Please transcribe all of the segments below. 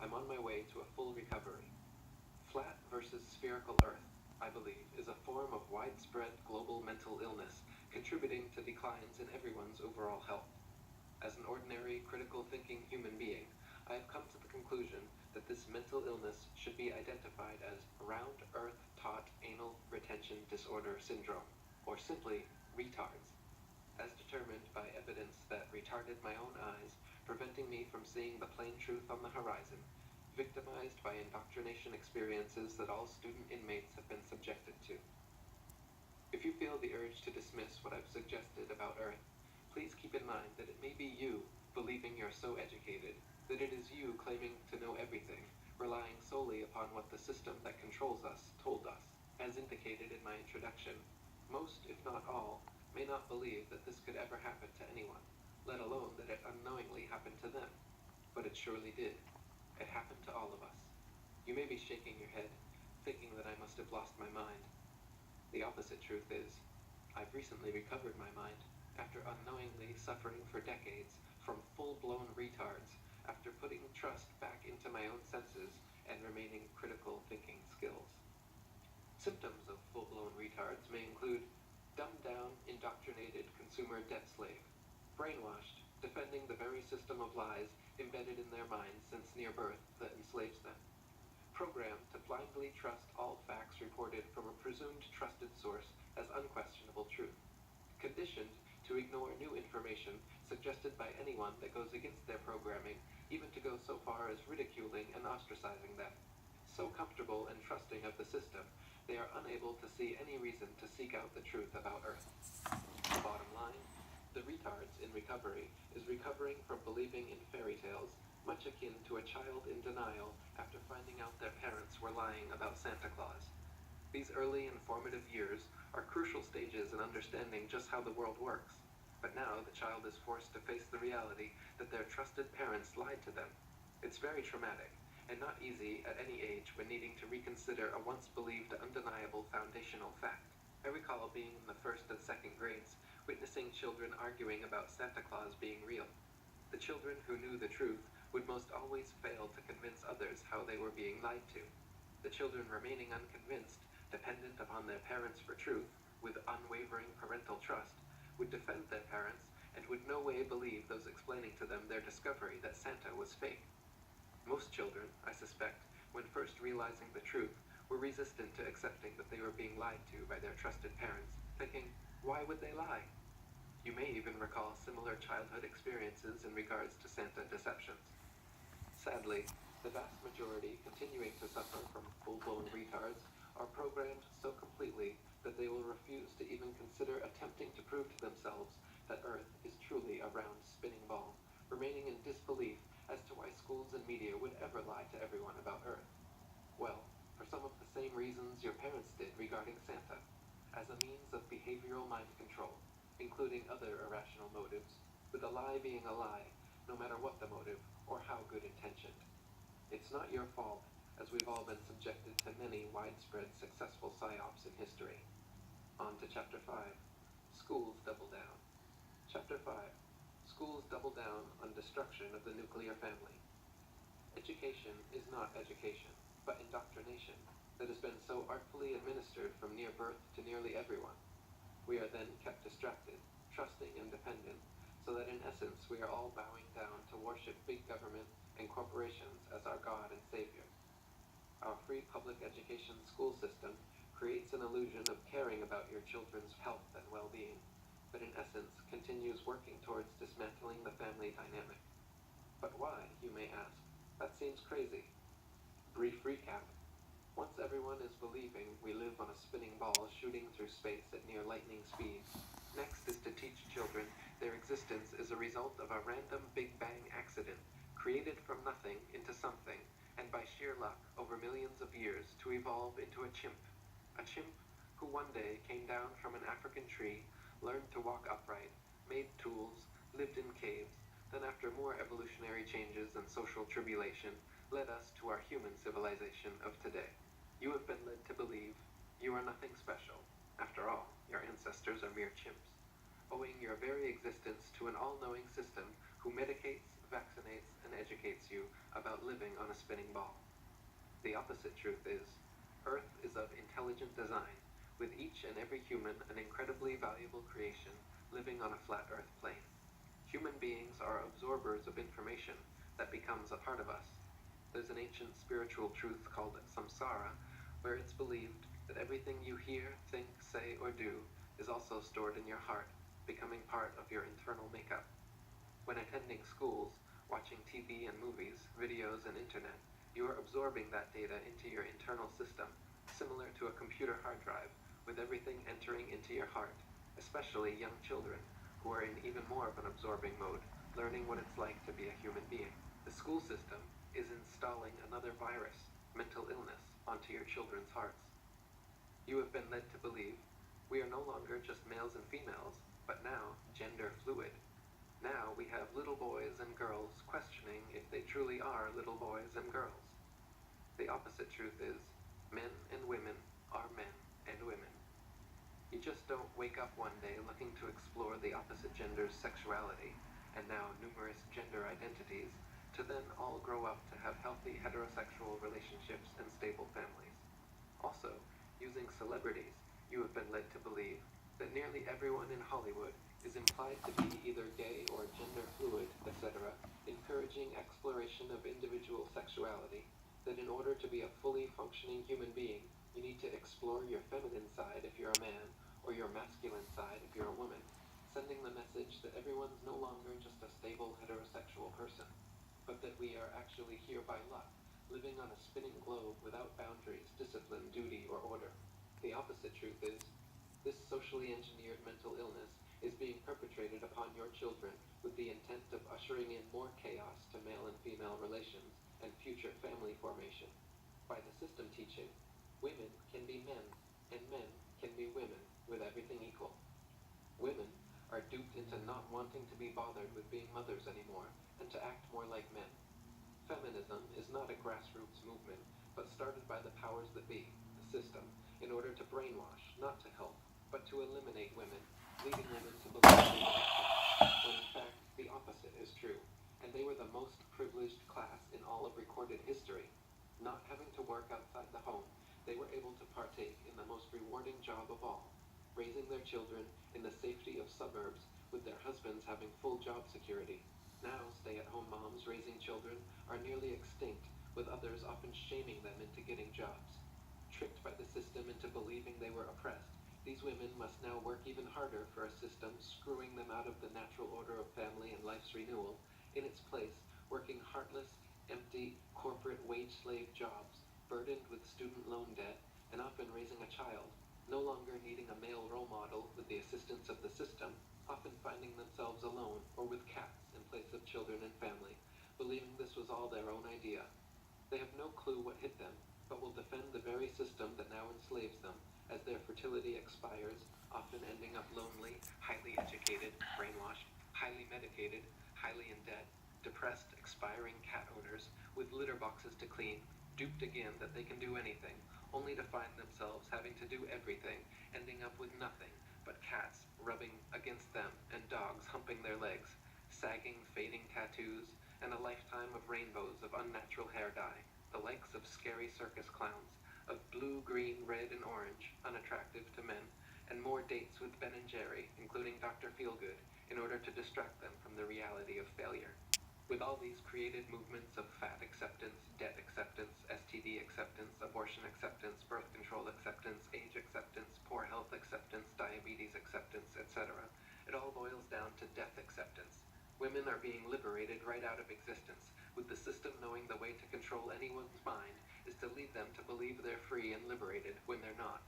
I'm on my way to a full recovery. Flat versus spherical Earth, I believe, is a form of widespread global mental illness contributing to declines in everyone's overall health. As an ordinary, critical thinking human being, I have come to the conclusion that this mental illness should be identified as round earth taut anal retention disorder syndrome, or simply retards, as determined by evidence that retarded my own eyes, preventing me from seeing the plain truth on the horizon, victimized by indoctrination experiences that all student inmates have been subjected to. If you feel the urge to dismiss what I've suggested about Earth, please keep in mind that it may be you believing you're so educated, that it is you claiming to know everything, relying solely upon what the system that controls us told us. As indicated in my introduction, most, if not all, may not believe that this could ever happen to anyone, let alone that it unknowingly happened to them. But it surely did. It happened to all of us. You may be shaking your head, thinking that I must have lost my mind. The opposite truth is, I've recently recovered my mind after unknowingly suffering for decades from full-blown retards, after putting trust back into my own senses and remaining critical thinking skills. Symptoms of full-blown retards may include dumbed-down, indoctrinated consumer debt slave, brainwashed, defending the very system of lies embedded in their minds since near birth that enslaves them, programmed to blindly trust all facts reported from a presumed trusted source as unquestionable truth, conditioned to ignore new information suggested by anyone that goes against their programming, even to go so far as ridiculing and ostracizing them. So comfortable and trusting of the system, they are unable to see any reason to seek out the truth about Earth. Bottom line, the retards in recovery is recovering from believing in fairy tales, much akin to a child in denial after finding out their parents were lying about Santa Claus. These early and formative years are crucial stages in understanding just how the world works. But now the child is forced to face the reality that their trusted parents lied to them. It's very traumatic, and not easy at any age when needing to reconsider a once believed undeniable foundational fact. I recall being in the first and second grades, witnessing children arguing about Santa Claus being real. The children who knew the truth would most always fail to convince others how they were being lied to. The children remaining unconvinced, dependent upon their parents for truth, with unwavering parental trust, would defend their parents and would no way believe those explaining to them their discovery that Santa was fake. Most children, I suspect, when first realizing the truth, were resistant to accepting that they were being lied to by their trusted parents, thinking, why would they lie? You may even recall similar childhood experiences in regards to Santa deceptions. Sadly, the vast majority continuing to suffer from full-blown retards are programmed so completely that they will refuse to even consider attempting to prove to themselves that Earth is truly a round spinning ball, remaining in disbelief as to why schools and media would ever lie to everyone about Earth. Well, for some of the same reasons your parents did regarding Santa, as a means of behavioral mind control, including other irrational motives, with a lie being a lie, no matter what the motive or how good intentioned. It's not your fault, as we've all been subjected to many widespread successful psyops in history. On to Chapter 5. Schools double down. Chapter 5. Schools double down on destruction of the nuclear family. Education is not education, but indoctrination that has been so artfully administered from near birth to nearly everyone. We are then kept distracted, trusting and dependent, so that in essence we are all bowing down to worship big government and corporations as our God and Savior. Our free public education school system creates an illusion of caring about your children's health and well-being, but in essence continues working towards dismantling the family dynamic. But why, you may ask? That seems crazy. Brief recap. Once everyone is believing we live on a spinning ball shooting through space at near lightning speed, next is to teach children their existence is a result of a random Big Bang accident created from nothing into something, and by sheer luck over millions of years to evolve into a chimp. A chimp who one day came down from an African tree, learned to walk upright, made tools, lived in caves, then after more evolutionary changes and social tribulation, led us to our human civilization of today. You have been led to believe you are nothing special. After all, your ancestors are mere chimps, owing your very existence to an all-knowing system who medicates, vaccinates, and educates you about living on a spinning ball. The opposite truth is, Earth is of intelligent design, with each and every human an incredibly valuable creation living on a flat Earth plane. Human beings are absorbers of information that becomes a part of us. There's an ancient spiritual truth called samsara, where it's believed that everything you hear, think, say, or do is also stored in your heart, becoming part of your internal makeup. When attending schools, watching TV and movies, videos, and internet, you are absorbing that data into your internal system, similar to a computer hard drive, with everything entering into your heart, especially young children, who are in even more of an absorbing mode, learning what it's like to be a human being. The school system is installing another virus, mental illness, onto your children's hearts. You have been led to believe we are no longer just males and females, but now gender fluid. Now we have little boys and girls questioning if they truly are little boys and girls. The opposite truth is, men and women are men and women. You just don't wake up one day looking to explore the opposite gender's sexuality, and now numerous gender identities, to then all grow up to have healthy heterosexual relationships and stable families. Also, using celebrities, you have been led to believe that nearly everyone in Hollywood is implied to be either gay or gender fluid, etc., encouraging exploration of individual sexuality, that in order to be a fully functioning human being, you need to explore your feminine side if you're a man, or your masculine side if you're a woman, sending the message that everyone's no longer just a stable heterosexual person, but that we are actually here by luck, living on a spinning globe without boundaries, discipline, duty, or order. The opposite truth is, this socially engineered mental illness is being perpetrated upon your children with the intent of ushering in more chaos to male and female relations and future family formation. By the system teaching, women can be men, and men can be women, with everything equal. Women are duped into not wanting to be bothered with being mothers anymore, and to act more like men. Feminism is not a grassroots movement, but started by the powers that be, the system, in order to brainwash, not to help, but to eliminate women, leading women to believe they were equal, when in fact the opposite is true, and they were the most privileged class in all of recorded history. Not having to work outside the home, they were able to partake in the most rewarding job of all, raising their children in the safety of suburbs with their husbands having full job security. Now, stay-at-home moms raising children are nearly extinct, with others often shaming them into getting jobs. Tricked by the system into believing they were oppressed, these women must now work even harder for a system screwing them out of the natural order of family and life's renewal, in its place, working heartless, empty, corporate wage slave jobs, burdened with student loan debt, and often raising a child, no longer needing a male role model with the assistance of the system, often finding themselves alone or with cats in place of children and family, believing this was all their own idea. They have no clue what hit them, but will defend the very system that now enslaves them, as their fertility expires, often ending up lonely, highly educated, brainwashed, highly medicated, highly in debt, depressed, expiring cat owners, with litter boxes to clean, duped again that they can do anything, only to find themselves having to do everything, ending up with nothing but cats rubbing against them and dogs humping their legs, sagging, fading tattoos, and a lifetime of rainbows of unnatural hair dye, the likes of scary circus clowns, of blue, green, red, and orange, unattractive to men, and more dates with Ben and Jerry, including Dr. Feelgood, in order to distract them from the reality of failure. With all these created movements of fat acceptance, debt acceptance, STD acceptance, abortion acceptance, birth control acceptance, age acceptance, poor health acceptance, diabetes acceptance, etc., it all boils down to death acceptance. Women are being liberated right out of existence, with the system knowing the way to control anyone's mind is to lead them to believe they're free and liberated when they're not,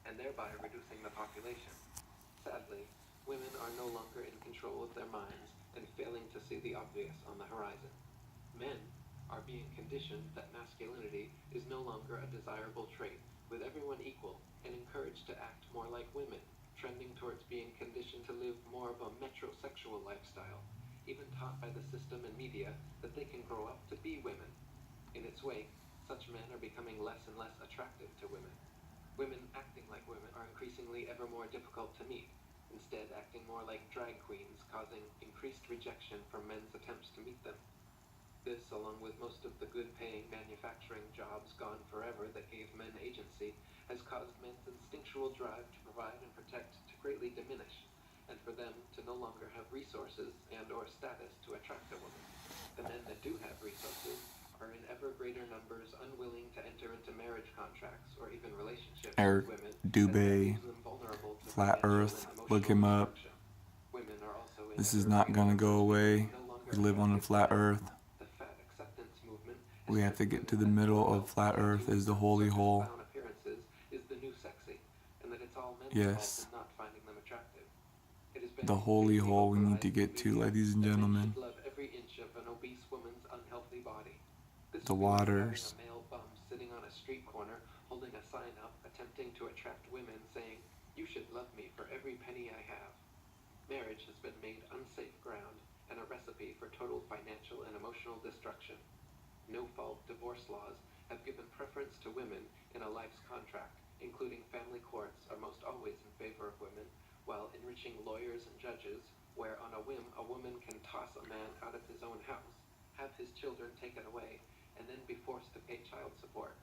and thereby reducing the population. Sadly, women are no longer in control of their minds and failing to see the obvious on the horizon. Men are being conditioned that masculinity is no longer a desirable trait, with everyone equal, and encouraged to act more like women, trending towards being conditioned to live more of a metrosexual lifestyle, even taught by the system and media that they can grow up to be women. In its wake, such men are becoming less and less attractive to women. Women acting like women are increasingly ever more difficult to meet. instead acting more like drag queens, causing increased rejection from men's attempts to meet them. This, along with most of the good-paying manufacturing jobs gone forever that gave men agency, has caused men's instinctual drive to provide and protect to greatly diminish, and for them to no longer have resources and/or status to attract a woman. The men that do have resources are in ever greater numbers unwilling to enter into marriage contracts or even relationships Eric with women, as that Dubay, leaves them vulnerable to Flat financial Earth, and look emotional him up. destruction. Women are also in This is ever not greater gonna numbers go away. becoming no longer We live on a attracted flat by men. earth. The fat acceptance movement has We have to stripped get to women the back middle their of health, flat earth tattooing is the some holy hole. circus clown appearances is the new sexy, and that it's all men's fault Yes, in not finding them attractive. It has been the holy greatly hole we need vocalized to in get to, media ladies and that men gentlemen. should love every inch of an obese woman's unhealthy body. This The would be like having waters. a male bum sitting on a street corner holding a sign up attempting to attract women saying, "You should love me for every penny I have." Marriage has been made unsafe ground and a recipe for total financial and emotional destruction. No-fault divorce laws have given preference to women in a life's contract, including family courts are most always in favor of women, while enriching lawyers and judges, where on a whim a woman can toss a man out of his own house, have his children taken away, and then be forced to pay child support.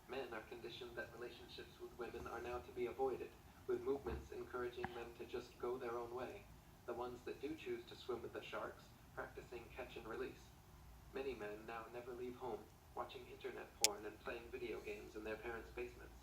Men are conditioned that relationships with women are now to be avoided, with movements encouraging them to just go their own way. The ones that do choose to swim with the sharks, practicing catch and release. Many men now never leave home, watching internet porn and playing video games in their parents' basements.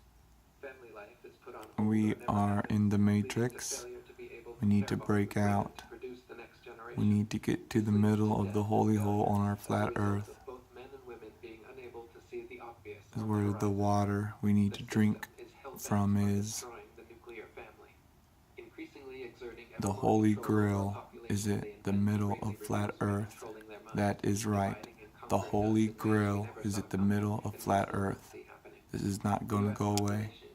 Family life is put on hold We or never are happens, in the leading to matrix. failure to be able to We need care to bond break with women out. to produce the next We generation. need to get to This the leads to middle of death the and holy hole failure on our as a flat result earth. of both men and women being unable to see the obvious Is on the where the horizon. water we need The to system drink is hell-bent from on is destroying the nuclear family, increasingly exerting the ever more holy control over a grail. Is population it they the intend to middle greatly of flat reduce by earth? controlling their minds, That is right. dividing and The conquering us holy in ways we grail never is saw at the coming middle of and we flat still don't earth. see happening. This is not The gonna U.S. go away. population